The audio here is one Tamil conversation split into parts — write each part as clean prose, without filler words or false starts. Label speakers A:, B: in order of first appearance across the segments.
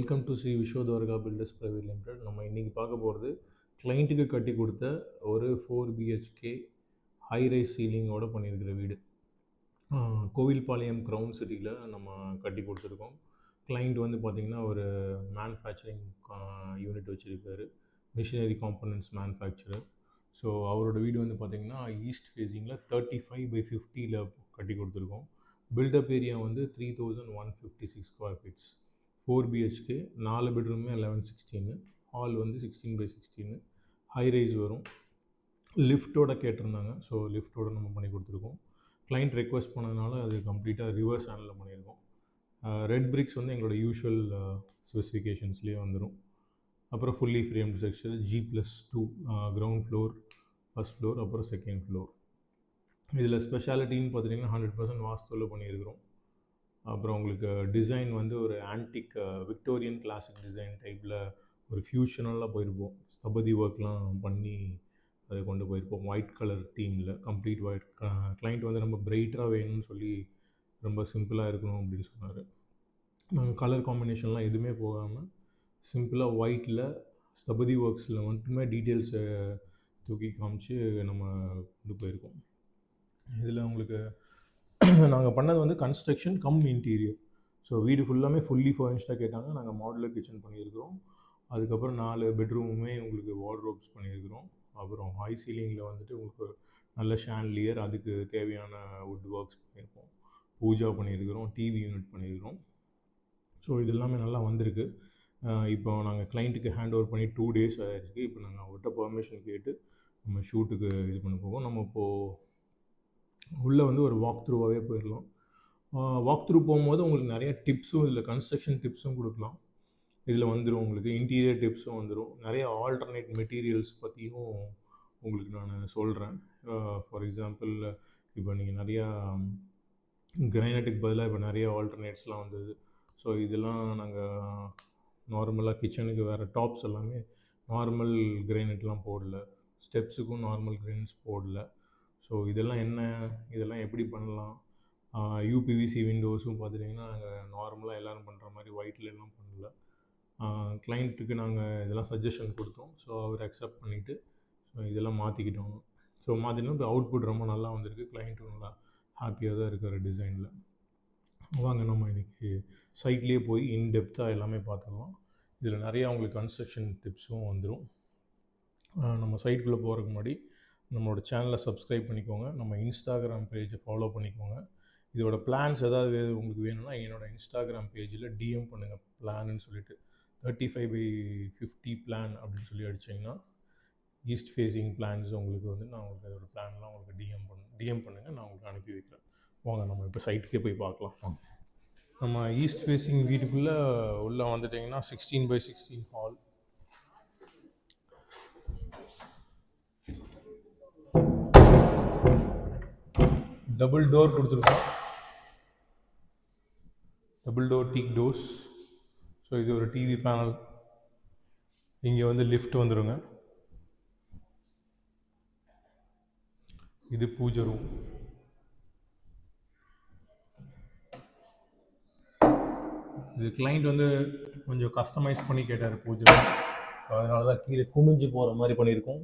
A: Welcome to Shri Vishwadurga builders private limited. நம்ம இன்றைக்கி பார்க்க போகிறது கிளைண்ட்டுக்கு கட்டி கொடுத்த ஒரு 4 BHK ஹை ரைஸ் சீலிங்கோடு பண்ணியிருக்கிற வீடு. கோவில்பாளையம் க்ரௌன் சிட்டியில் நம்ம கட்டி கொடுத்துருக்கோம். கிளைண்ட் வந்து பார்த்திங்கன்னா ஒரு மேனுஃபேக்சரிங் யூனிட் வச்சுருக்காரு, மிஷினரி காம்பனன்ட்ஸ் மேனுஃபேக்சரர். ஸோ அவரோட வீடு வந்து பார்த்திங்கன்னா ஈஸ்ட் ஃபேஸிங்கில் 35/50 கட்டி கொடுத்துருக்கோம். பில்டப் ஏரியா வந்து 3156 ஸ்கொயர் ஃபீட்ஸ். 4 BHK, 4 பெட்ரூமே 11/16, ஹால் வந்து 16/16, ஹை ரைஸ் வரும். லிஃப்ட்டோட கேட்டிருந்தாங்க, ஸோ லிஃப்ட்டோட நம்ம பண்ணி கொடுத்துருக்கோம். கிளைண்ட் ரெக்வஸ்ட் பண்ணதுனால அது கம்ப்ளீட்டாக ரிவர்ஸ் ஹேண்டில் பண்ணியிருக்கோம். ரெட் பிரிக்ஸ் வந்து எங்களோட யூஷுவல் ஸ்பெசிஃபிகேஷன்ஸ்லேயே வந்துடும். அப்புறம் fully framed structure, G+2, ground floor, first floor, அப்புறம் செகண்ட் ஃப்ளோர். இதில் ஸ்பெஷாலிட்டின்னு பார்த்துட்டிங்கன்னா 100% வாஸ்துவில் பண்ணியிருக்கிறோம். அப்புறம் உங்களுக்கு டிசைன் வந்து ஒரு ஆன்டிக் விக்டோரியன் கிளாசிக் டிசைன் டைப்பில் ஒரு ஃபியூஷனலாக போயிருப்போம். ஸ்தபதி ஒர்க்லாம் பண்ணி அதை கொண்டு போயிருப்போம். ஒயிட் கலர் தீமில், கம்ப்ளீட் ஒயிட். கிளைண்ட் வந்து ரொம்ப பிரைட்டாக வேணும்னு சொல்லி ரொம்ப சிம்பிளாக இருக்கணும் அப்படின்னு சொன்னார். நாங்கள் கலர் காம்பினேஷன்லாம் எதுவுமே போகாமல் சிம்பிளாக ஒயிட்டில் ஸ்தபதி ஒர்க்ஸில் மட்டுமே டீட்டெயில்ஸை தூக்கி காமிச்சு நம்ம கொண்டு போயிருக்கோம். இதில் உங்களுக்கு நாங்கள் பண்ணது வந்து கன்ஸ்ட்ரக்ஷன் கம் இன்டீரியர். ஸோ வீடு ஃபுல்லாமே ஃபுல்லி ஃபர்னிஷ்டாக கேட்டாங்க. நாங்கள் மாடுலர் கிச்சன் பண்ணியிருக்கிறோம். அதுக்கப்புறம் 4 பெட்ரூமுமே உங்களுக்கு வார்ட்ரோப்ஸ் பண்ணியிருக்கிறோம். அப்புறம் ஹை சீலிங்கில் வந்துட்டு உங்களுக்கு நல்ல ஷான்லியர், அதுக்கு தேவையான வுட் ஒர்க்ஸ் பண்ணியிருக்கோம். பூஜா பண்ணியிருக்கிறோம், டிவி யூனிட் பண்ணியிருக்கிறோம். ஸோ இது எல்லாமே நல்லா வந்திருக்கு. இப்போ நாங்கள் கிளைண்ட்டுக்கு ஹேண்ட் ஓவர் பண்ணி 2 days ஆகிடுச்சு. இப்போ நாங்கள் அவர்கிட்ட பெர்மிஷன் கேட்டு நம்ம ஷூட்டுக்கு இது பண்ண போவோம். நம்ம இப்போது உள்ளே வந்து ஒரு வாக் த்ரூவாகவே போயிடலாம். வாக் த்ரூ போகும்போது உங்களுக்கு நிறைய டிப்ஸும், இதில் கன்ஸ்ட்ரக்ஷன் டிப்ஸும் கொடுக்கலாம். இதில் வந்துடும் உங்களுக்கு இன்டீரியர் டிப்ஸும் வந்துடும். நிறைய ஆல்டர்னேட் மெட்டீரியல்ஸ் பற்றியும் உங்களுக்கு நான் சொல்கிறேன். ஃபார் எக்ஸாம்பிள், இப்போ நீங்கள் நிறையா கிரைனட்டுக்கு பதிலாக இப்போ நிறைய ஆல்டர்னேட்ஸ்லாம் வந்தது. ஸோ இதெல்லாம் நாங்கள் நார்மலாக கிச்சனுக்கு வேறு டாப்ஸ் எல்லாமே நார்மல் கிரைனட்லாம் போடல, ஸ்டெப்ஸுக்கும் நார்மல் கிரைனட்ஸ் போடல. ஸோ இதெல்லாம் என்ன, இதெல்லாம் எப்படி பண்ணலாம்? யூபிவிசி விண்டோஸும் பார்த்துட்டிங்கன்னா நாங்கள் நார்மலாக எல்லோரும் பண்ணுற மாதிரி ஒயிட்டில் எல்லாம் பண்ணல. கிளைண்ட்டுக்கு நாங்கள் இதெல்லாம் சஜஷன் கொடுத்தோம். ஸோ அவர் அக்செப்ட் பண்ணிவிட்டு ஸோ இதெல்லாம் மாற்றிக்கிட்டோம். ஸோ மாற்றினா இப்போ அவுட்புட் ரொம்ப நல்லா வந்திருக்கு. கிளைண்ட்டும் நல்லா ஹாப்பியாக தான் இருக்கிற டிசைனில். வாங்க நம்ம இன்றைக்கி சைட்லேயே போய் இன்டெப்த்தாக எல்லாமே பார்த்துடலாம். இதில் நிறையா உங்களுக்கு கன்ஸ்ட்ரக்ஷன் டிப்ஸும் வந்துடும். நம்ம சைட்டுக்குள்ளே போகிறதுக்கு முன்னாடி நம்மளோட சேனலை சப்ஸ்கிரைப் பண்ணிக்கோங்க. நம்ம இன்ஸ்டாகிராம் பேஜை ஃபாலோ பண்ணிக்கோங்க. இதோட பிளான்ஸ் ஏதாவது உங்களுக்கு வேணும்னா என்னோடய இன்ஸ்டாகிராம் பேஜில் டிஎம் பண்ணுங்கள், பிளான்னு சொல்லிட்டு 35/50 பிளான் அப்படின்னு சொல்லி அடிச்சிங்கன்னா ஈஸ்ட் ஃபேஸிங் பிளான்ஸ் உங்களுக்கு வந்து நான் உங்களுக்கு அதோட பிளான்லாம் உங்களுக்கு டிஎம் பண்ணுங்கள், நான் உங்களுக்கு அனுப்பி வைக்கிறேன். வாங்க நம்ம இப்போ சைட்டுக்கே போய் பார்க்கலாம். நம்ம ஈஸ்ட் ஃபேஸிங் வீட்டுக்குள்ளே உள்ளே வந்துட்டிங்கன்னா 16/16 ஹால். டபுள் டோர் கொடுத்துருக்கோம், டபுள் டோர் டீக் டோர்ஸ். ஸோ இது ஒரு டிவி பேனல். இங்கே வந்து லிஃப்ட் வந்துடுங்க. இது பூஜை ரூம். இது கிளைண்ட் வந்து கொஞ்சம் கஸ்டமைஸ் பண்ணி கேட்டார் பூஜை ரூம். அதனால தான் கீழே குமிஞ்சு போகிற மாதிரி பண்ணியிருக்கோம்.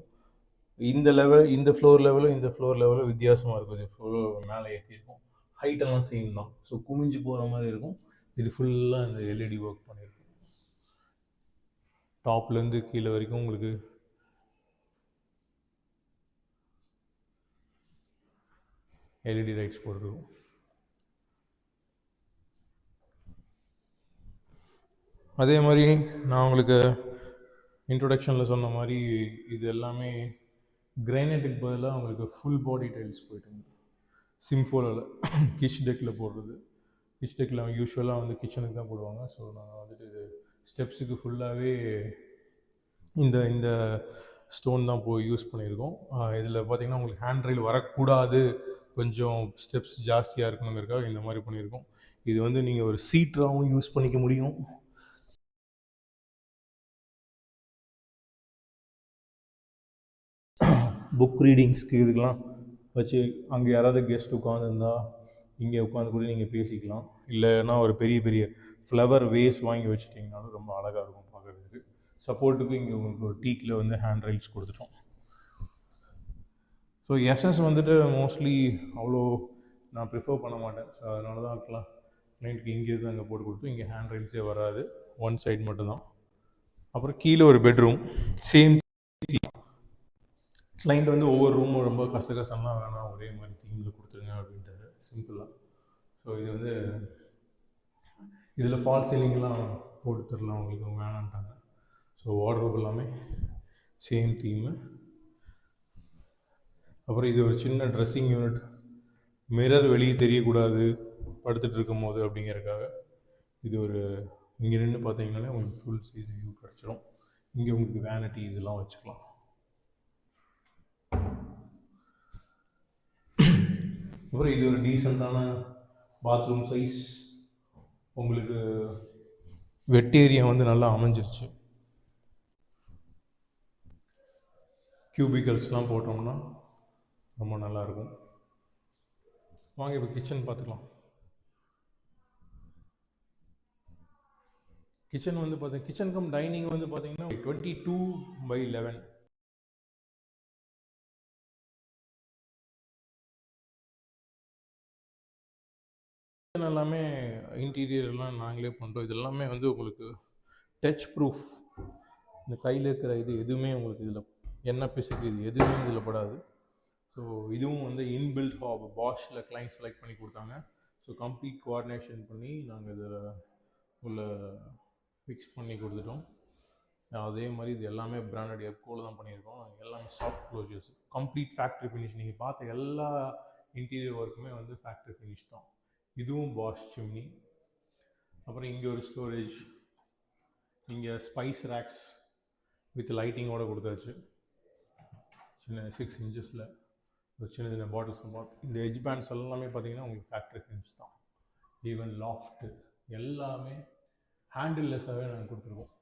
A: இந்த லெவல், இந்த ஃப்ளோர் லெவலும் இந்த ஃப்ளோர் லெவலும் வித்தியாசமாக இருக்கும். இது ஃப்ளோர் மேலே ஏற்றிருக்கும், ஹைட்டெல்லாம் சேம் தான். ஸோ குமிஞ்சு போகிற மாதிரி இருக்கும். இது ஃபுல்லாக இந்த எல்இடி ஒர்க் பண்ணியிருக்கும். டாப்லேருந்து கீழே வரைக்கும் உங்களுக்கு எல்இடி லைட்ஸ் போட்டிருக்கும். அதே மாதிரி நான் உங்களுக்கு இன்ட்ரொடக்ஷனில் சொன்ன மாதிரி இது எல்லாமே கிரைனைட்டுக்கு பதிலாக உங்களுக்கு ஃபுல் பாடி டைல்ஸ் போயிட்டுங்க. சிம்போலில் கிச் டெக்கில் போடுறது. கிச் டெக்கில் யூஸ்வலாக வந்து கிச்சனுக்கு தான் போடுவாங்க. ஸோ நாங்கள் வந்துட்டு இது ஸ்டெப்ஸுக்கு ஃபுல்லாகவே இந்த ஸ்டோன் தான் போய் யூஸ் பண்ணியிருக்கோம். இதில் பார்த்திங்கன்னா உங்களுக்கு ஹேண்ட் ரைல் வரக்கூடாது, கொஞ்சம் ஸ்டெப்ஸ் ஜாஸ்தியாக இருக்கணுங்கிறதுக்காக இந்த மாதிரி பண்ணியிருக்கோம். இது வந்து நீங்கள் ஒரு சீட்டராகவும் யூஸ் பண்ணிக்க முடியும். புக் ரீடிங்ஸ்க்கு இதுக்கெலாம் வச்சு அங்கே யாராவது கெஸ்ட் உட்காந்துருந்தா இங்கே உட்காந்து கூட நீங்கள் பேசிக்கலாம். இல்லைன்னா ஒரு பெரிய பெரிய ஃப்ளவர் வேஸ் வாங்கி வச்சுட்டிங்கனாலும் ரொம்ப அழகாக இருக்கும் பார்க்குறதுக்கு. சப்போர்ட்டுக்கு இங்கே உங்களுக்கு ஒரு டீக்கில் வந்து ஹேண்ட் ரைல்ஸ் கொடுத்துட்டோம். ஸோ எஸ்எஸ் வந்துட்டு மோஸ்ட்லி அவ்வளோ நான் ப்ரிஃபர் பண்ண மாட்டேன். ஸோ அதனால தான் கிளைண்ட்டுக்கு இங்கேருந்து அங்கே போட்டு கொடுத்து இங்கே ஹேண்ட் ரைல்ஸே வராது, ஒன் சைடு மட்டும்தான். அப்புறம் கீழே ஒரு பெட்ரூம், சேம் கிளைண்ட் வந்து ஒவ்வொரு ரூமும் ரொம்ப கசகசம்லாம் வேணாம், ஒரே மாதிரி தீமில் கொடுத்துருங்க அப்படின்ட்டாரு, சிம்பிளாக. ஸோ இது வந்து இதில் ஃபால் சீலிங்லாம் போட்டு தரலாம் உங்களுக்கு வேணான்ட்டாங்க. ஸோ வார்ட்ரோப் எல்லாமே சேம் தீமு. அப்புறம் இது ஒரு சின்ன ட்ரெஸ்ஸிங் யூனிட், மிரர் வெளியே தெரியக்கூடாது படுத்துட்டு இருக்கும் போது அப்படிங்கிறதுக்காக இது ஒரு இங்கே நின்று பார்த்தீங்கன்னாலே உங்களுக்கு ஃபுல் சைஸ் வியூ கிடச்சிரும். இங்கே உங்களுக்கு வேனிட்டி இதெல்லாம் வச்சுக்கலாம். அப்புறம் இது ஒரு டீசெண்டான பாத்ரூம் சைஸ். உங்களுக்கு வெட் ஏரியா வந்து நல்லா அமைஞ்சிருச்சு. கியூபிக்கல்ஸ்லாம் போட்டோம்னா ரொம்ப நல்லாயிருக்கும். வாங்க இப்போ கிச்சன் பார்த்துக்கலாம். கிச்சன் வந்து கிச்சன் கம் டைனிங் வந்து பார்த்தீங்கன்னா 22/11. எல்லாமே இன்டீரியர்லாம் நாங்களே பண்ணுறோம். இது எல்லாமே வந்து உங்களுக்கு டச் ப்ரூஃப். இந்த கையில் இருக்கிற இது எதுவுமே உங்களுக்கு இதில் என்ன பிசுக்கு இது எதுவுமே இதில் படாது. ஸோ இதுவும் வந்து இன்பில்ட் பாஷில் கிளைண்ட் செலக்ட் பண்ணி கொடுத்தாங்க. ஸோ கம்ப்ளீட் கோஆர்டினேஷன் பண்ணி நாங்கள் இதில் உள்ள ஃபிக்ஸ் பண்ணி கொடுத்துட்டோம். அதே மாதிரி இது எல்லாமே பிராண்டட் எப்கோவில் தான் பண்ணியிருக்கோம். எல்லாமே soft closures, complete factory finish. நீங்கள் பார்த்த எல்லா இன்டீரியர் ஒர்க்குமே வந்து ஃபேக்ட்ரி ஃபினிஷ் தான். இதுவும் பாஷ் சிம்னி. அப்புறம் இங்கே ஒரு ஸ்டோரேஜ், இங்கே ஸ்பைஸ் ரேக்ஸ் வித் லைட்டிங்கோடு கொடுத்தாச்சு. சின்ன 6 இன்ச்சஸில் ஒரு சின்ன சின்ன பாட்டில்ஸ். இந்த எட்ஜ் பேண்ட்ஸ் எல்லாமே பார்த்தீங்கன்னா உங்களுக்கு ஃபேக்ட்ரி ஃபினிஷ் தான். ஈவன் லாஃப்ட்டு எல்லாமே ஹேண்டில்லெஸ்ஸாகவே நாங்கள் கொடுத்துருக்கோம்.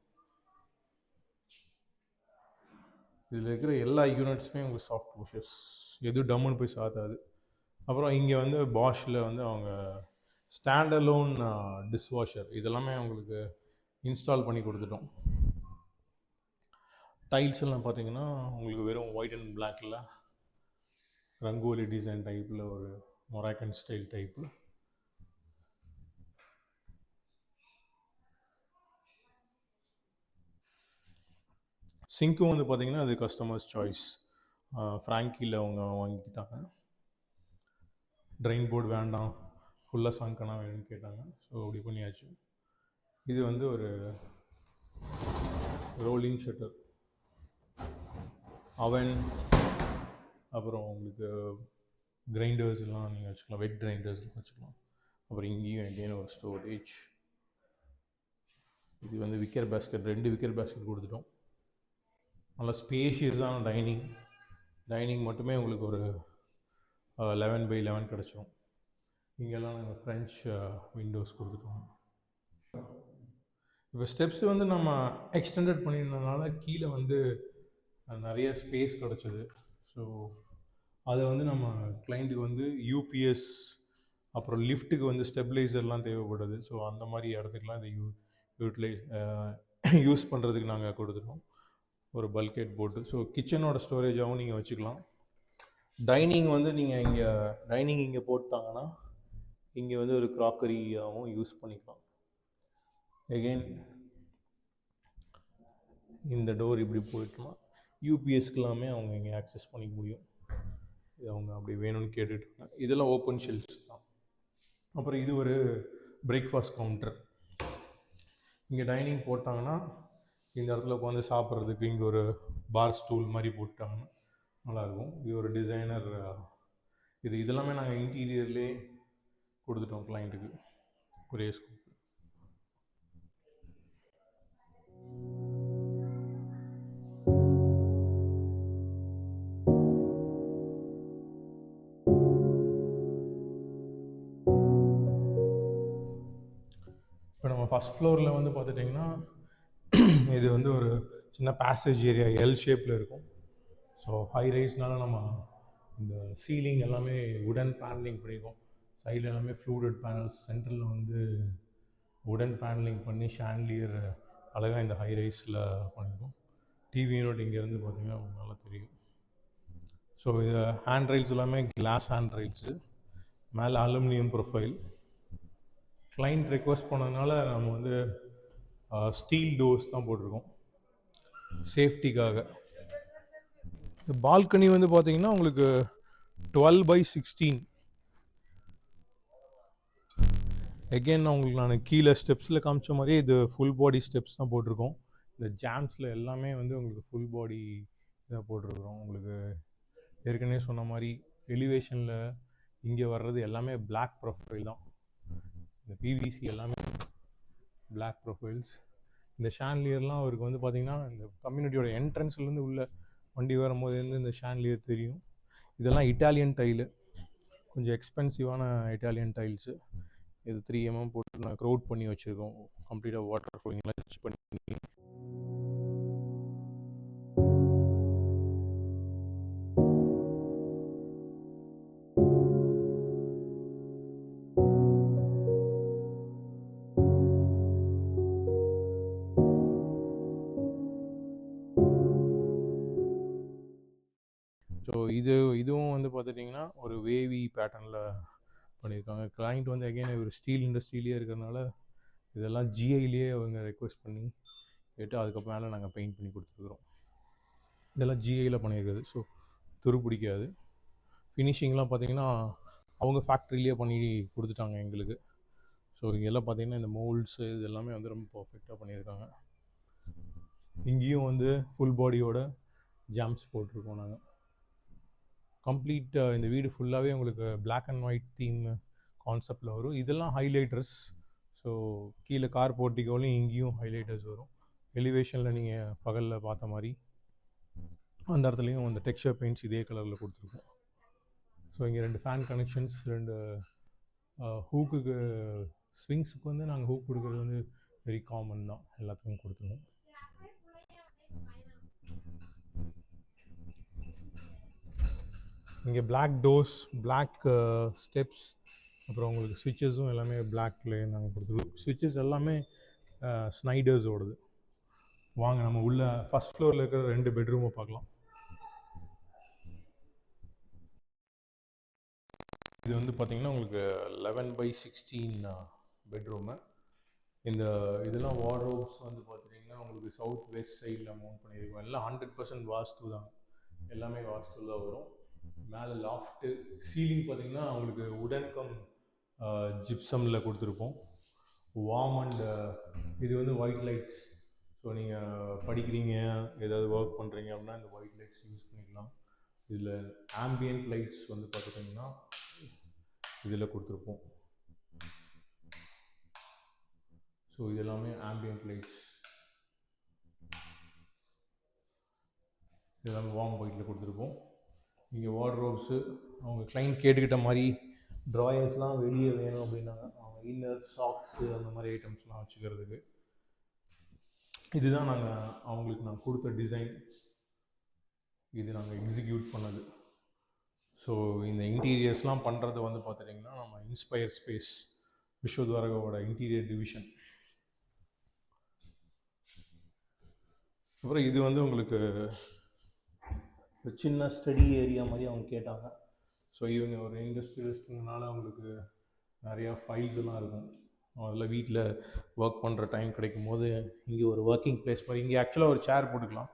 A: இதில் இருக்கிற எல்லா யூனிட்ஸுமே உங்களுக்கு சாஃப்ட் க்ளோஷர்ஸ், எதுவும் டம்முன்னு போய் சாத்தாது. அப்புறம் இங்கே வந்து பாஷில் வந்து அவங்க ஸ்டாண்டலோன் டிஷ்வாஷர் இதெல்லாமே அவங்களுக்கு இன்ஸ்டால் பண்ணி கொடுத்துட்டோம். டைல்ஸ் எல்லாம் பார்த்தீங்கன்னா உங்களுக்கு வெறும் ஒயிட் அண்ட் பிளாக்கில் ரங்கோலி டிசைன் டைப்பில் ஒரு மொராக்கன் ஸ்டைல் டைப்பு. சிங்க்கும் வந்து பார்த்தீங்கன்னா அது கஸ்டமர்ஸ் சாய்ஸ், ஃப்ராங்கியில் அவங்க வாங்கிக்கிட்டாங்க. ட்ரைன் போர்டு வேண்டாம், ஃபுல்லாக சங்கனா வேணும்னு கேட்டாங்க. ஸோ அப்படி பண்ணியாச்சு. இது வந்து ஒரு ரோலிங் ஷட்டர், அவன், அப்புறம் உங்களுக்கு கிரைண்டர்ஸ்லாம் நீங்கள் வச்சுக்கலாம், வெட் கிரைண்டர்ஸ்லாம் வச்சுக்கலாம். அப்புறம் இங்கேயும் எங்கேயும் ஒரு ஸ்டோரேஜ். இது வந்து விக்கர் பேஸ்கெட், 2 விக்கர் பேஸ்கெட் கொடுத்துட்டோம். நல்லா ஸ்பேஷியஸான டைனிங் மட்டுமே உங்களுக்கு ஒரு 11/11 கிடச்சிரும். இங்கெல்லாம் நாங்கள் ஃப்ரெஞ்ச் விண்டோஸ் கொடுத்துட்டோம். இப்போ ஸ்டெப்ஸ் வந்து நம்ம எக்ஸ்டெண்டட் பண்ணியிருந்ததுனால கீழே வந்து நிறைய ஸ்பேஸ் கிடச்சிது. ஸோ அதை வந்து நம்ம கிளைண்ட்டுக்கு வந்து யூபிஎஸ் அப்புறம் லிஃப்ட்டுக்கு வந்து ஸ்டெபிளைசர்லாம் தேவைப்படுது. ஸோ அந்த மாதிரி இடத்துக்குலாம் இதை யூஸ் பண்ணுறதுக்கு நாங்கள் கொடுத்துட்டோம் ஒரு பல்கெட் போட்டு. ஸோ கிச்சனோட ஸ்டோரேஜாகவும் நீங்கள் வச்சுக்கலாம். டைனிங் வந்து நீங்கள் இங்கே போட்டாங்கன்னா இங்கே வந்து ஒரு க்ராக்கரியாகவும் யூஸ் பண்ணிக்கலாம். எகெயின் இந்த டோர் இப்படி போயிட்டுனா யூபிஎஸ்க்கெல்லாமே அவங்க இங்கே ஆக்சஸ் பண்ணிக்க முடியும். இது அவங்க அப்படி வேணும்னு கேட்டுட்டாங்க. இதெல்லாம் ஓப்பன் ஷெல்ஃப்ஸ் தான். அப்புறம் இது ஒரு பிரேக்ஃபாஸ்ட் கவுண்டர். இங்கே டைனிங் போட்டாங்கன்னா இந்த இடத்துல உட்காந்து சாப்பிட்றதுக்கு இங்கே ஒரு பார் ஸ்டூல் மாதிரி போட்டாங்கன்னா நல்லாயிருக்கும். இது ஒரு டிசைனர் இதெல்லாமே நாங்கள் இன்டீரியர்லேயே கொடுத்துட்டோம் கிளைண்ட்டுக்கு ஒரே ஸ்கூப். இப்போ நம்ம ஃபஸ்ட் ஃப்ளோரில் வந்து பார்த்துட்டிங்கன்னா இது வந்து ஒரு சின்ன பேசேஜ் ஏரியா எல் ஷேப்பில் இருக்கும். ஸோ ஹை ரைஸ்னால நம்ம இந்த சீலிங் எல்லாமே உடன் பேனலிங் பண்ணியிருக்கோம். சைடில் எல்லாமே ஃப்ளூடட் பேனல்ஸ், சென்டரில் வந்து உடன் பேனலிங் பண்ணி ஷான்லியர் அழகாக இந்த ஹை ரைஸில் பண்ணியிருக்கோம். டிவி யூனிட் இங்கேருந்து பார்த்தீங்கன்னா நல்லா தெரியும். ஸோ இது ஹேண்ட் ரைல்ஸ் எல்லாமே கிளாஸ் ஹேண்ட் ரைல்ஸு, மேலே அலுமினியம் ப்ரொஃபைல். கிளைண்ட் ரெக்வஸ்ட் பண்ணதுனால நம்ம வந்து ஸ்டீல் டோர்ஸ் தான் போட்டிருக்கோம் சேஃப்டிக்காக. இந்த பால்கனி வந்து பார்த்தீங்கன்னா உங்களுக்கு 12/16. எகெயின் உங்களுக்கு நான் கீழே ஸ்டெப்ஸில் காமிச்ச மாதிரியே இது ஃபுல் பாடி ஸ்டெப்ஸ் தான் போட்டிருக்கோம். இந்த ஜாம்ஸில் எல்லாமே வந்து உங்களுக்கு ஃபுல் பாடி இதாக போட்டிருக்கிறோம். உங்களுக்கு ஏற்கனவே சொன்ன மாதிரி எலிவேஷனில் இங்கே வர்றது எல்லாமே பிளாக் ப்ரொஃபைல் தான். இந்த பிவிசி எல்லாமே பிளாக் ப்ரொஃபைல்ஸ். இந்த ஷான்லியர்லாம் அவருக்கு வந்து பார்த்திங்கன்னா இந்த கம்யூனிட்டியோட என்ட்ரன்ஸ்லேருந்து உள்ள வண்டி வரும்போது இந்த ஷான்லியர் தெரியும். இதெல்லாம் இட்டாலியன் டைலு, கொஞ்சம் எக்ஸ்பென்சிவான இட்டாலியன் டைல்ஸு. இது 3mm போட்டு நான் க்ரௌட் பண்ணி வச்சுருக்கோம். கம்ப்ளீட்டாக வாட்டர் ப்ரூஃபிங்லாம் வச்சு பண்ணி. ஸோ இதுவும் வந்து பார்த்துட்டிங்கன்னா ஒரு வேவி பேட்டர்னில் பண்ணியிருக்காங்க. கிளைண்ட் வந்து அகெயின் ஒரு ஸ்டீல் இண்டஸ்ட்ரியிலே இருக்கிறதுனால இதெல்லாம் ஜிஐலேயே அவங்க ரெக்வெஸ்ட் பண்ணி கேட்டு அதுக்கப்புறம் மேலே நாங்கள் பெயிண்ட் பண்ணி கொடுத்துருக்குறோம். இதெல்லாம் ஜிஐயில் பண்ணியிருக்குது. ஸோ துரு பிடிக்காது. ஃபினிஷிங்லாம் பார்த்திங்கன்னா அவங்க ஃபேக்ட்ரியிலே பண்ணி கொடுத்துட்டாங்க எங்களுக்கு. ஸோ இங்கெல்லாம் பார்த்திங்கன்னா இந்த மோல்ட்ஸு இது எல்லாமே வந்து ரொம்ப பர்ஃபெக்டாக பண்ணியிருக்காங்க. இங்கேயும் வந்து ஃபுல் பாடியோட ஜாம்ஸ் போட்டிருக்கோம் நாங்கள். கம்ப்ளீட் இந்த வீடு ஃபுல்லாகவே உங்களுக்கு பிளாக் அண்ட் ஒயிட் தீம் கான்செப்டில் வரும். இதெல்லாம் ஹைலைட்டர்ஸ். ஸோ கீழே கார் போர்ட்டிக்கோலையும் இங்கேயும் ஹைலைட்டர்ஸ் வரும். எலிவேஷனில் நீங்கள் பகலில் பார்த்த மாதிரி அந்த இடத்துலையும் அந்த டெக்ஸ்சர் பெயிண்ட்ஸ் இதே கலரில் கொடுத்துருக்கோம். ஸோ இங்கே 2 ஃபேன் கனெக்ஷன்ஸ், 2 ஹூக்குக்கு ஸ்விங்ஸுக்கு வந்து நாங்கள் ஹூக் கொடுக்குறது வந்து வெரி காமன் தான், எல்லாத்துக்கும் கொடுத்துருவோம். இங்கே பிளாக் டோர்ஸ், பிளாக் ஸ்டெப்ஸ், அப்புறம் உங்களுக்கு ஸ்விட்சஸும் எல்லாமே பிளாக்லேயே நாங்கள் கொடுத்துருவோம். ஸ்விட்சஸ் எல்லாமே ஸ்னைடர்ஸோடது. வாங்க நம்ம உள்ள ஃபஸ்ட் ஃப்ளோரில் இருக்கிற 2 பெட்ரூமை பார்க்கலாம். இது வந்து பார்த்திங்கன்னா உங்களுக்கு 11/16 பெட்ரூமு. இதெல்லாம் வார்ட்ரோப்ஸ் வந்து பார்த்துட்டிங்கன்னா உங்களுக்கு சவுத் வெஸ்ட் சைடில் மவுண்ட் பண்ணியிருக்கோம். எல்லாம் 100% வாஸ்து தான், எல்லாமே வாஸ்து தான் வரும். மேலே லாஃப்ட்டு, சீலிங் பார்த்திங்கன்னா உங்களுக்கு உடன் கம் ஜிப்சமில் கொடுத்துருப்போம். வார்ம் அண்ட் இது வந்து ஒயிட் லைட்ஸ். ஸோ நீங்கள் படிக்கிறீங்க, ஏதாவது ஒர்க் பண்ணுறீங்க அப்படின்னா இந்த ஒயிட் லைட்ஸ் யூஸ் பண்ணிக்கலாம். இதில் ஆம்பியன்ட் லைட்ஸ் வந்து பார்த்துட்டிங்கன்னா இதில் கொடுத்துருப்போம். ஸோ இது எல்லாமே ஆம்பியன்ட் லைட்ஸ், இதெல்லாமே வார்ம் ஒயிட்டில் கொடுத்துருப்போம். இங்கே வார்ட்ரோப்ஸு அவங்க கிளைண்ட் கேட்டுக்கிட்ட மாதிரி ட்ராயர்ஸ்லாம் வெளியே வேணும் அப்படின்னாங்க. அவங்க இன்னர் சாக்ஸு அந்த மாதிரி ஐட்டம்ஸ்லாம் வச்சுக்கிறதுக்கு. இதுதான் அவங்களுக்கு நான் கொடுத்த டிசைன். இது நாங்கள் எக்ஸிக்யூட் பண்ணது. ஸோ இந்த இன்டீரியர்ஸ்லாம் பண்ணுறது வந்து பார்த்துட்டிங்கன்னா நம்ம இன்ஸ்பயர் ஸ்பேஸ் விஸ்வத்வாரகோட இன்டீரியர் டிவிஷன். அப்புறம் இது வந்து உங்களுக்கு ஒரு சின்ன ஸ்டடி ஏரியா மாதிரி அவங்க கேட்டாங்க. ஸோ இவங்க ஒரு இண்டஸ்ட்ரியலிஸ்ட்னால அவங்களுக்கு நிறையா ஃபைல்ஸ் எல்லாம் இருக்கும். அதில் வீட்டில் ஒர்க் பண்ணுற டைம் கிடைக்கும் போது இங்கே ஒரு ஒர்க்கிங் பிளேஸ் மாதிரி, இங்கே ஆக்சுவலாக ஒரு சேர் போட்டுக்கலாம்,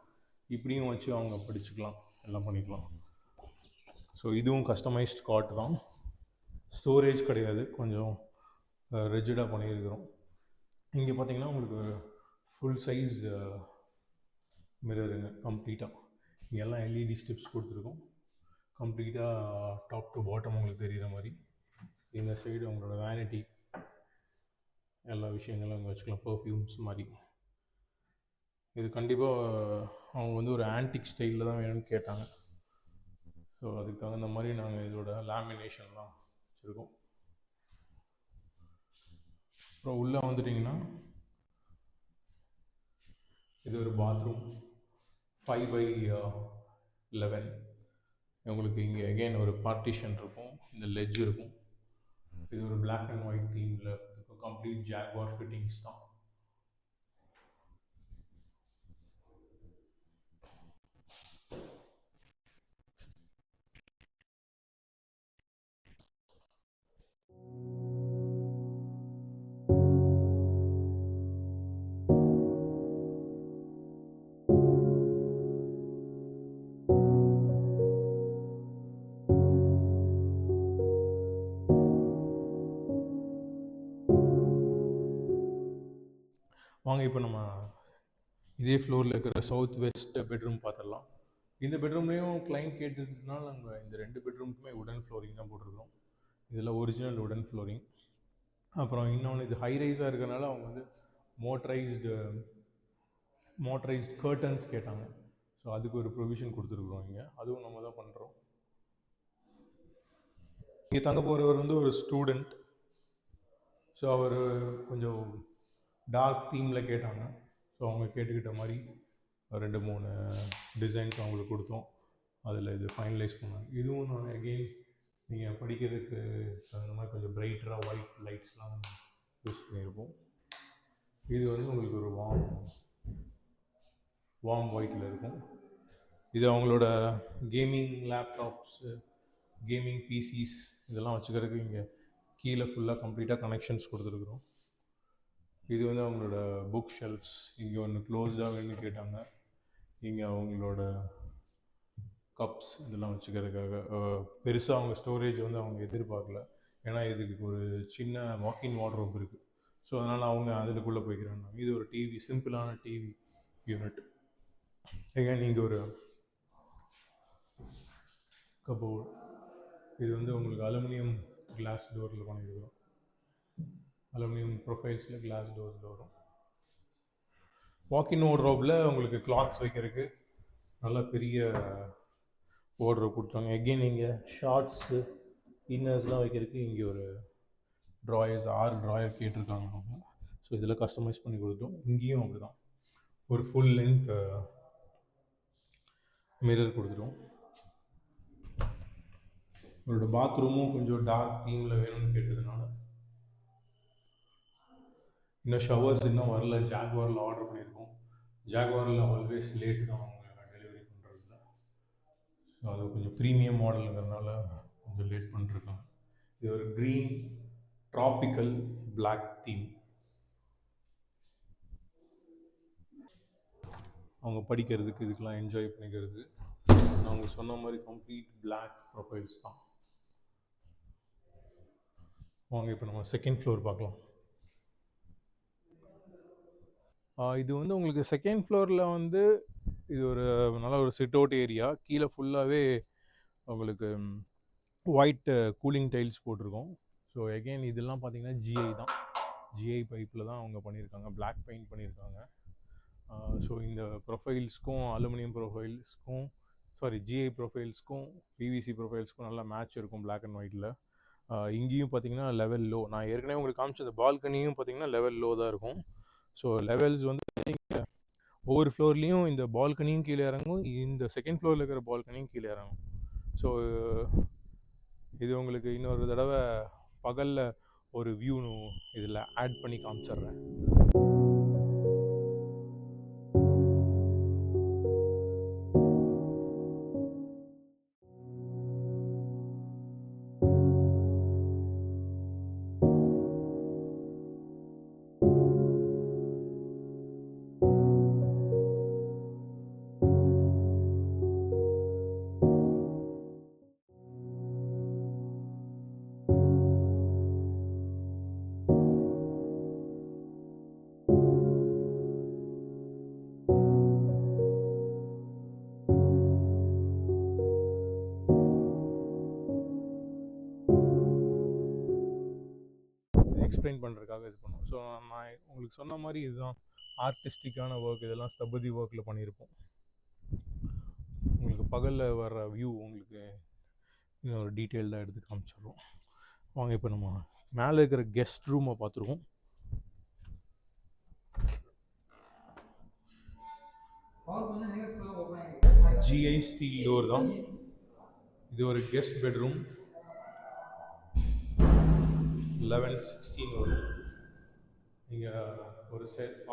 A: இப்படியும் வச்சு அவங்க படிச்சுக்கலாம், எல்லாம் பண்ணிக்கலாம். ஸோ இதுவும் கஸ்டமைஸ்ட் காட் தான், ஸ்டோரேஜ் கிடையாது, கொஞ்சம் ரெஜிடாக பண்ணியிருக்கிறோம். இங்கே பார்த்தீங்கன்னா உங்களுக்கு ஃபுல் சைஸ் மிரருங்க கம்ப்ளீட்டாக. இங்கெல்லாம் எல்இடி ஸ்டிப்ஸ் கொடுத்துருக்கோம், கம்ப்ளீட்டாக டாப் டு பாட்டம் உங்களுக்கு தெரிகிற மாதிரி. இந்த சைடு அவங்களோட வேனிட்டி, எல்லா விஷயங்களும் அங்கே வச்சுக்கலாம், பர்ஃப்யூம்ஸ் மாதிரி. இது கண்டிப்பாக அவங்க வந்து ஒரு ஆன்டிக் ஸ்டைலில் தான் வேணும்னு கேட்டாங்க. ஸோ அதுக்கு தகுந்த மாதிரி நாங்கள் இதோட லேமினேஷன்லாம் வச்சுருக்கோம். அப்புறம் உள்ளே வந்துட்டிங்கன்னா இது ஒரு பாத்ரூம் 5/11. உங்களுக்கு இங்கே அகெயின் ஒரு பார்ட்டிஷன் இருக்கும், இந்த லெட்ஜ் இருக்கும். இது ஒரு பிளாக் அண்ட் ஒயிட் தீமில் இருக்கும். கம்ப்ளீட் ஜாக்வார் ஃபிட்டிங்ஸ் தான். வாங்க இப்போ நம்ம இதே ஃப்ளோரில் இருக்கிற சவுத் வெஸ்ட் பெட்ரூம் பார்த்துடலாம். இந்த பெட்ரூம்லேயும் கிளைண்ட் கேட்டதுனால நம்ம இந்த 2 பெட்ரூமுக்குமே உடன் ஃப்ளோரிங் தான் போட்டிருக்கோம். இதில் ஒரிஜினல் உடன் ஃப்ளோரிங். அப்புறம் இன்னொன்று, இது ஹை ரைஸாக இருக்கிறனால அவங்க வந்து மோட்டரைஸ்டு கர்டன்ஸ் கேட்டாங்க. ஸோ அதுக்கு ஒரு ப்ரொவிஷன் கொடுத்துருக்குறோம் இங்கே. அதுவும் நம்ம தான் பண்ணுறோம். இங்கே தங்க போகிறவர் வந்து ஒரு ஸ்டூடெண்ட். ஸோ அவர் கொஞ்சம் டார்க் தீமில் கேட்டாங்க. ஸோ அவங்க கேட்டுக்கிட்ட மாதிரி 2-3 டிசைன்ஸ் அவங்களுக்கு கொடுத்தோம். அதில் இது ஃபைனலைஸ் பண்ணாங்க. இதுவும் நான் அகெயின் நீங்கள் படிக்கிறதுக்கு தகுந்த மாதிரி கொஞ்சம் பிரைட்டராக ஒயிட் லைட்ஸ்லாம் யூஸ் பண்ணியிருப்போம். இது வந்து உங்களுக்கு ஒரு வார்ம் ஒயிட்டில் இருக்கும். இது அவங்களோட கேமிங் லேப்டாப்ஸு, கேமிங் பிசிஸ் இதெல்லாம் வச்சுக்கிறதுக்கு இங்கே கீழே ஃபுல்லாக கம்ப்ளீட்டாக கனெக்ஷன்ஸ் கொடுத்துருக்குறோம். இது வந்து அவங்களோட புக் ஷெல்ஃப்ஸ். இங்கே ஒன்று க்ளோஸ்டாக வேணும்னு கேட்டாங்க. இங்கே அவங்களோட கப்ஸ் இதெல்லாம் வச்சுக்கிறதுக்காக பெருசாக அவங்க ஸ்டோரேஜ் வந்து அவங்க எதிர்பார்க்கல. ஏன்னா இதுக்கு ஒரு சின்ன வாக்கின் வார்ட்ரோப் இருக்குது. ஸோ அதனால் அவங்க அதுக்குள்ளே போய்க்கிறாங்க. இது ஒரு டிவி, சிம்பிளான டிவி யூனிட். ஏங்க இங்கே ஒரு கபோர்டு. இது வந்து உங்களுக்கு அலுமினியம் கிளாஸ் டோரில் பண்ணியிருக்கிறோம். அலுமினியம் ப்ரொஃபைல்ஸில் கிளாஸ் டோர்ஸில் வரும். வாக்கின் வார்ட்ரோப்பில் உங்களுக்கு கிளாத்ஸ் வைக்கிறதுக்கு நல்லா பெரிய வார்ட்ரோப் கொடுத்தாங்க. எகெயின் இங்கே ஷார்ட்ஸு, இன்னர்ஸ்லாம் வைக்கிறதுக்கு இங்கே ஒரு ட்ராயர்ஸ் 6 ட்ராயர் கேட்டிருக்காங்க அவங்க. ஸோ இதில் கஸ்டமைஸ் பண்ணி கொடுத்தோம். இங்கேயும் அப்படி தான் ஒரு ஃபுல் லென்த் மிரர் கொடுத்துட்டோம். உங்களோட பாத்ரூமும் கொஞ்சம் டார்க் தீமில் வேணும்னு கேட்டதுனால இன்னும் ஷவர்ஸ் இன்னும் வரல. ஜாக்வாரில் ஆர்டர் பண்ணியிருக்கோம். ஜாக்வாரில் ஆல்வேஸ் லேட்டு தான் அவங்க டெலிவரி பண்ணுறதுல. ஸோ அது கொஞ்சம் ப்ரீமியம் மாடலுங்கிறதுனால கொஞ்சம் லேட் பண்ணிருக்காங்க. இது ஒரு க்ரீன் ட்ராபிக்கல் பிளாக் தீம். அவங்க படிக்கிறதுக்கு இதுக்கெலாம் என்ஜாய் பண்ணிக்கிறது. அவங்க சொன்ன மாதிரி கம்ப்ளீட் பிளாக் ப்ரொஃபைல்ஸ் தான். வாங்க இப்போ நம்ம செகண்ட் ஃப்ளோர் பார்க்கலாம். இது வந்து உங்களுக்கு செகண்ட் ஃப்ளோரில் வந்து இது ஒரு நல்ல ஒரு சிட் அவுட் ஏரியா. கீழே ஃபுல்லாகவே உங்களுக்கு ஒயிட் கூலிங் டைல்ஸ் போட்டிருக்கோம். ஸோ எகெயின் இதெல்லாம் பார்த்தீங்கன்னா ஜிஐ தான். ஜிஐ பைப்பில் தான் அவங்க பண்ணியிருக்காங்க. பிளாக் பெயிண்ட் பண்ணியிருக்காங்க. ஸோ இந்த ப்ரொஃபைல்ஸ்க்கும் அலுமினியம் ப்ரொஃபைல்ஸ்க்கும் ஜிஐ ப்ரொஃபைல்ஸ்க்கும் பிவிசி ப்ரொஃபைல்ஸ்க்கும் நல்லா மேட்ச் இருக்கும் பிளாக் அண்ட் ஒயிட்டில். இங்கேயும் பார்த்தீங்கன்னா லெவல் லோ. நான் ஏற்கனவே உங்களுக்கு காமிச்ச அந்த பால்கனியும் பார்த்தீங்கன்னா லெவல் லோ தான் இருக்கும். ஸோ லெவல்ஸ் வந்து நீங்கள் ஒவ்வொரு ஃப்ளோர்லேயும் இந்த பால்கனியும் கீழே இறங்கும், இந்த செகண்ட் ஃப்ளோரில் இருக்கிற பால்கனியும் கீழே இறங்கும். ஸோ இது உங்களுக்கு இன்னொரு தடவை பகலில் ஒரு வியூ இதில் ஆட் பண்ணி காமிச்சிட்றேன். எக்ஸ்பிளைன் பண்ணுறதுக்காக இது பண்ணுவோம். ஸோ நான் உங்களுக்கு சொன்ன மாதிரி இதுதான் ஆர்டிஸ்டிக்கான ஒர்க். இதெல்லாம் ஸ்தபதி ஒர்க்கில் பண்ணியிருப்போம். உங்களுக்கு பகலில் வர்ற வியூ உங்களுக்கு இன்னொரு டீட்டெயில்டாக எடுத்து காமிச்சிடுறோம். வாங்க இப்போ நம்ம மேலே இருக்கிற கெஸ்ட் ரூமை பார்த்துருவோம். ஜிஐ ஸ்டீல் டோர் தான். இது ஒரு கெஸ்ட் பெட்ரூம். 1116 வரும். நீங்கள் ஒரு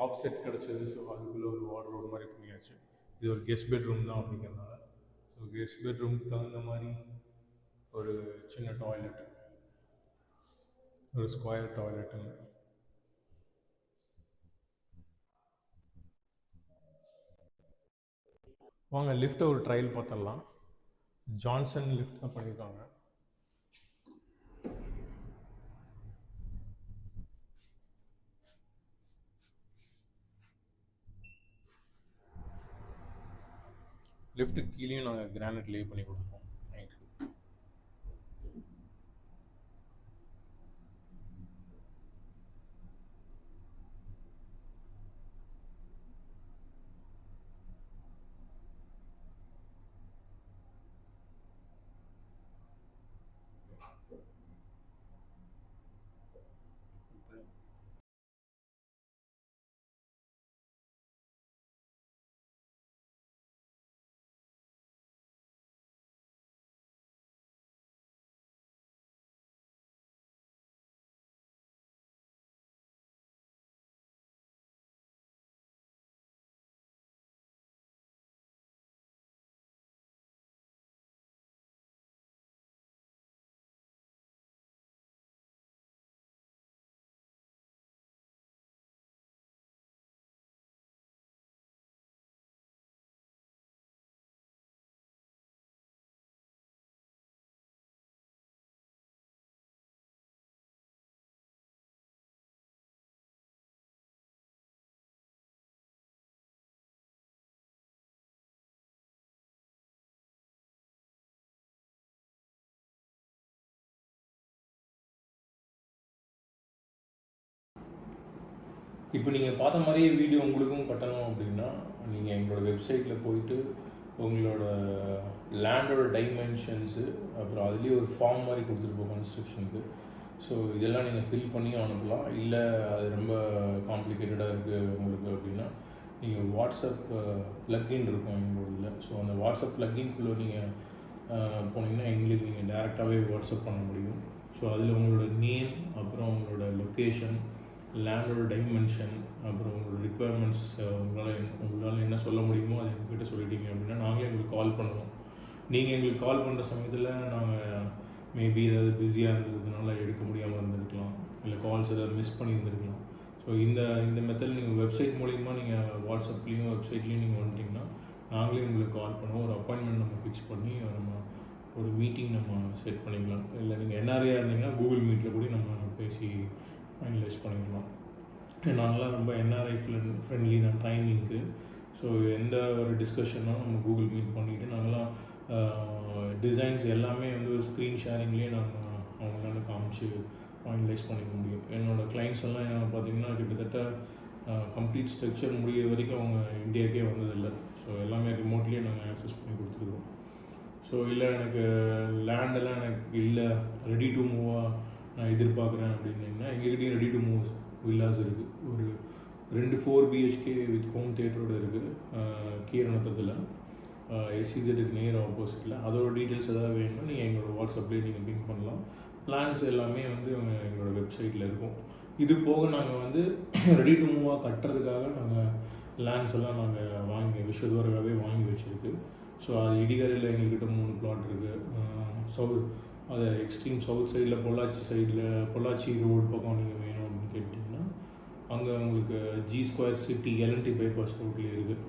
A: ஆஃப் செட் கிடச்சிது. ஸோ அதுக்குள்ளே ஒரு வார்ட்ரோப் மாதிரி பண்ணியாச்சு. இது ஒரு கெஸ்ட் பெட்ரூம் தான் அப்படிங்கிறதுனால. ஸோ கெஸ்ட் பெட்ரூமுக்கு தகுந்த மாதிரி ஒரு சின்ன டாய்லெட்டு, ஒரு ஸ்கொயர் டாய்லெட்டுங்க. வாங்க லிஃப்ட்டை ஒரு ட்ரையல் பார்த்துடலாம். ஜான்சன் லிஃப்ட் தான் பண்ணியிருக்காங்க. லிஃப்ட்டுக்கு கீழேயும் நாங்கள் கிரானைட் லே பண்ணி கொடுப்போம். இப்போ நீங்கள் பார்த்த மாதிரியே வீடியோ உங்களுக்கும் கட்டணும் அப்படின்னா நீங்கள் எங்களோட வெப்சைட்டில் போயிட்டு உங்களோட லேண்டோட டைமென்ஷன்ஸு, அப்புறம் அதுலேயே ஒரு ஃபார்ம் மாதிரி கொடுத்துருப்போம் கன்ஸ்ட்ரக்ஷனுக்கு. ஸோ இதெல்லாம் நீங்கள் ஃபில் பண்ணி அனுப்பலாம். இல்லை அது ரொம்ப காம்ப்ளிகேட்டடாக இருக்குது உங்களுக்கு அப்படின்னா நீங்கள் வாட்ஸ்அப் ப்ளக்இன் இருக்கும் எங்களோட. ஸோ அந்த வாட்ஸ்அப் ப்ளக்இன்குள்ளே நீங்கள் போனீங்கன்னா எங்களுக்கு நீங்கள் டேரெக்டாகவே வாட்ஸ்அப் பண்ண முடியும். ஸோ அதில் உங்களோட நேம், அப்புறம் உங்களோட லொக்கேஷன், லேண்டோட டைமென்ஷன், அப்புறம் உங்களோட ரிக்குவயர்மெண்ட்ஸ், உங்களால் என்ன சொல்ல முடியுமோ அதை எங்ககிட்ட சொல்லிட்டீங்க அப்படின்னா நாங்களே எங்களுக்கு கால் பண்ணுவோம். நீங்கள் எங்களுக்கு கால் பண்ணுற சமயத்தில் நாங்கள் மேபி ஏதாவது பிஸியாக இருந்ததுனால எடுக்க முடியாமல் இருந்திருக்கலாம், இல்லை கால்ஸ் ஏதாவது மிஸ் பண்ணியிருந்துருக்கலாம். ஸோ இந்த மெத்தட் நீங்கள் வெப்சைட் மூலிமா நீங்கள் வாட்ஸ்அப்லேயும் வெப்சைட்லேயும் நீங்கள் வந்துட்டிங்கன்னா நாங்களே உங்களுக்கு கால் பண்ணுவோம். ஒரு அப்பாயின்மெண்ட் நம்ம ஃபிக்ஸ் பண்ணி நம்ம ஒரு மீட்டிங் நம்ம செட் பண்ணிக்கலாம். இல்லை நீங்கள் என்ஆர்ஐயாக இருந்தீங்கன்னா கூகுள் மீட்டில் கூட நம்ம பேசி ஃபைனலைஸ் பண்ணிக்கலாம். நாங்களாம் ரொம்ப என்ஆர்ஐ ஃப்ரெண்ட்லி தான் டைமிங்க்கு. ஸோ எந்த ஒரு டிஸ்கஷனாலும் நம்ம கூகுள் மீட் பண்ணிவிட்டு நாங்களாம் டிசைன்ஸ் எல்லாமே வந்து ஒரு ஸ்க்ரீன் ஷேரிங்லேயே நாங்கள் அவங்களால காமிச்சு ஃபைனலைஸ் பண்ணிக்க முடியும். என்னோடய கிளைண்ட்ஸ் எல்லாம் பார்த்திங்கன்னா கிட்டத்தட்ட கம்ப்ளீட் ஸ்ட்ரக்சர் முடிய வரைக்கும் அவங்க இந்தியாவுக்கே வந்ததில்லை. ஸோ எல்லாமே ரிமோட்லேயே நாங்கள் ஆக்சஸ் பண்ணி கொடுத்துருக்கோம். ஸோ இல்லை எனக்கு லேண்டெல்லாம் எனக்கு இல்லை, ரெடி டு மூவாக நான் எதிர்பார்க்குறேன் அப்படின்னீங்கன்னா எங்ககிட்டயும் ரெடி டு மூவ் வில்லாஸ் இருக்குது. ஒரு 2 4 BHK வித் ஹோம் தியேட்டரோடு இருக்குது கீரனத்தத்தில், SCZக்கு நேர் ஆப்போசிட்டில். அதோட டீட்டெயில்ஸ் எதாவது வேணும்னா நீங்கள் எங்களோட வாட்ஸ்அப்லேயே நீங்கள் பிங் பண்ணலாம். பிளான்ஸ் எல்லாமே வந்து எங்களோட வெப்சைட்டில் இருக்கும். இது போக நாங்கள் வந்து ரெடி டு மூவாக கட்டுறதுக்காக நாங்கள் லேண்ட்ஸ் எல்லாம் நாங்கள் விஷயத்துவரகாகவே வாங்கி வச்சுருக்கு. ஸோ அது இடிகரையில் எங்கள்கிட்ட 3 பிளாட் இருக்குது. அது எக்ஸ்ட்ரீம் சவுத் சைடில் பொள்ளாச்சி ரோடு பக்கம் நீங்கள் வேணும் அப்படின்னு கேட்டிங்கன்னா அங்கே உங்களுக்கு G2 சிட்டி LNT பைபாஸ் ரோட்லேயே இருக்குது.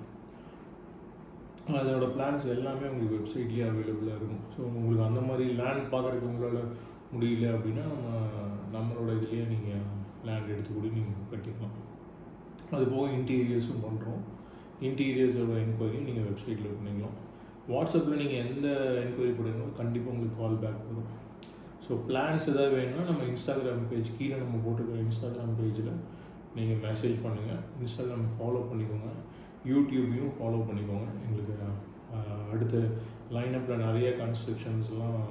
A: அதோட பிளான்ஸ் எல்லாமே உங்களுக்கு வெப்சைட்லேயே அவைலபிளாக இருக்கும். ஸோ உங்களுக்கு அந்த மாதிரி லேண்ட் பார்க்குறதுக்கு உங்களால் முடியல அப்படின்னா நம்மளோட இதுலேயே நீங்கள் லேண்ட் எடுத்து கூட நீங்கள் கட்டிக்கலாம். அது போக இன்டீரியர்ஸும் பண்ணுறோம். இன்டீரியர்ஸோட என்கொயரி நீங்கள் வெப்சைட்டில் பண்ணிக்கலாம். வாட்ஸ்அப்பில் நீங்கள் எந்த என்கொயரி போடுறீங்களோ கண்டிப்பாக உங்களுக்கு கால் பேக் வரும். ஸோ பிளான்ஸ் எதாவது வேணும்னா நம்ம இன்ஸ்டாகிராம் பேஜ் கீழே நம்ம போட்டுக்கிற இன்ஸ்டாகிராம் பேஜில் நீங்கள் மெசேஜ் பண்ணுங்கள். இன்ஸ்டாகிராம் ஃபாலோ பண்ணிக்கோங்க, யூடியூப்பையும் ஃபாலோ பண்ணிக்கோங்க. எங்களுக்கு அடுத்த லைனப்பில் நிறைய கன்ஸ்ட்ரக்ஷன்ஸ்லாம்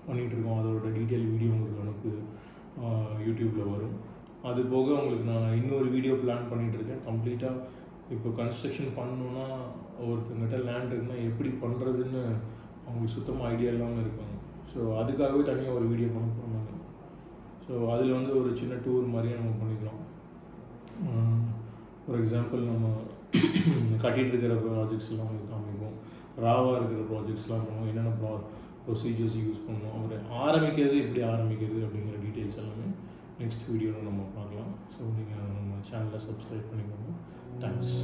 A: பண்ணிகிட்ருக்கோம். அதோட டீட்டெயில் வீடியோ உங்களுக்கு அனுப்பு யூடியூப்பில் வரும். அது போக உங்களுக்கு நான் இன்னொரு வீடியோ பிளான் பண்ணிகிட்ருக்கேன். கம்ப்ளீட்டாக இப்போ கன்ஸ்ட்ரக்ஷன் பண்ணணுன்னா ஒருத்தங்கிட்ட லேண்ட் இருக்குன்னா எப்படி பண்ணுறதுன்னு அவங்களுக்கு சுத்தமாக ஐடியா இல்லாமல் இருக்காங்க. ஸோ அதுக்காகவே தனியாக ஒரு வீடியோ பண்ண போகிறாங்க. ஸோ அதில் வந்து ஒரு சின்ன டூர் மாதிரியே நம்ம பண்ணிக்கலாம். ஃபார் எக்ஸாம்பிள் நம்ம கட்டிகிட்டு இருக்கிற ப்ராஜெக்ட்ஸ்லாம் வந்து காமிப்போம், ராவாக இருக்கிற ப்ராஜெக்ட்ஸ்லாம் பண்ணுவோம், என்னென்ன ப்ரொசீஜர்ஸ் யூஸ் பண்ணணும், அவர் ஆரம்பிக்கிறது எப்படி ஆரம்பிக்கிறது அப்படிங்கிற டீட்டெயில்ஸ் எல்லாமே நெக்ஸ்ட் வீடியோவில் நம்ம பார்க்கலாம். ஸோ நீங்கள் நம்ம சேனலை சப்ஸ்கிரைப் பண்ணிக்கோங்க. தேங்க்ஸ்.